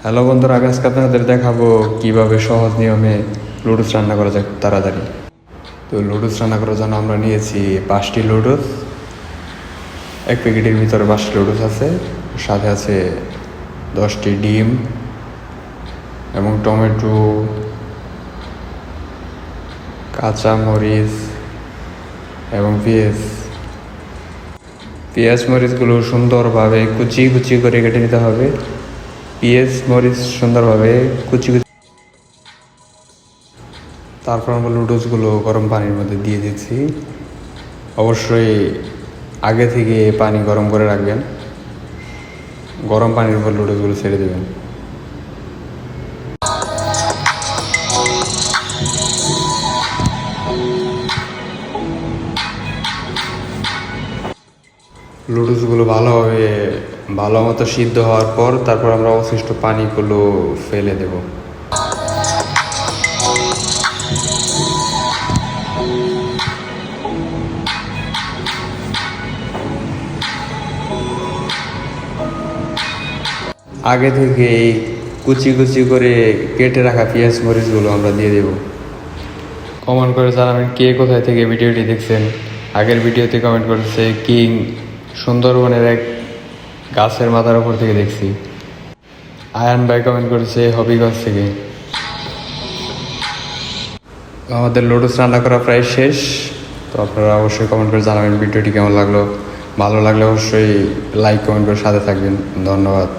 Hello বন্ধুরা, আমি আজকে আপনাদের দেখাবো কিভাবে সহজ নিয়মে লুডুস রান্না করা যায় তাড়াতাড়ি। তো লুডুস রান্না করার জন্য আমরা নিয়েছি 5টি লুডুস। এক প্যাকেটের ভিতরে 5টি লুডুস আছে, সাথে আছে 10টি ডিম এবং টমেটো, কাঁচা মরিচ এবং পেঁয়াজ মরিচগুলো সুন্দরভাবে কুচি কুচি করে কেটে নিতে হবে। পেঁয়াজ মরিচ সুন্দরভাবে কুচি কুচি। তারপর আমরা লুডুসগুলো গরম পানির মধ্যে দিয়ে দিচ্ছি। অবশ্যই আগে থেকে পানি গরম করে রাখবেন, গরম পানির উপর লুডুসগুলো ছেড়ে দেবেন। লুডুসগুলো ভালো মতো সিদ্ধ হওয়ার পর তারপর আমরা অবশিষ্ট পানিগুলো ফেলে দেব। আগে থেকে এই কুচি কুচি করে কেটে রাখা পেঁয়াজ মরিচগুলো আমরা দিয়ে দেব। কমেন্ট করে জানাবেন কে কোথায় থেকে ভিডিওটি দেখছেন। আগের ভিডিওতে কমেন্ট করেছে কিং সুন্দরবনের এক গাছের মাথার উপর থেকে দেখছি। আয়ান ভাই কমেন্ট করেছে হবিগঞ্জ থেকে। আমাদের লুডুস রান্না করা প্রায় শেষ। তো আপনারা অবশ্যই কমেন্ট করে জানাবেন ভিডিওটি কেমন লাগলো। ভালো লাগলে অবশ্যই লাইক কমেন্ট করে সাথে থাকবেন। ধন্যবাদ।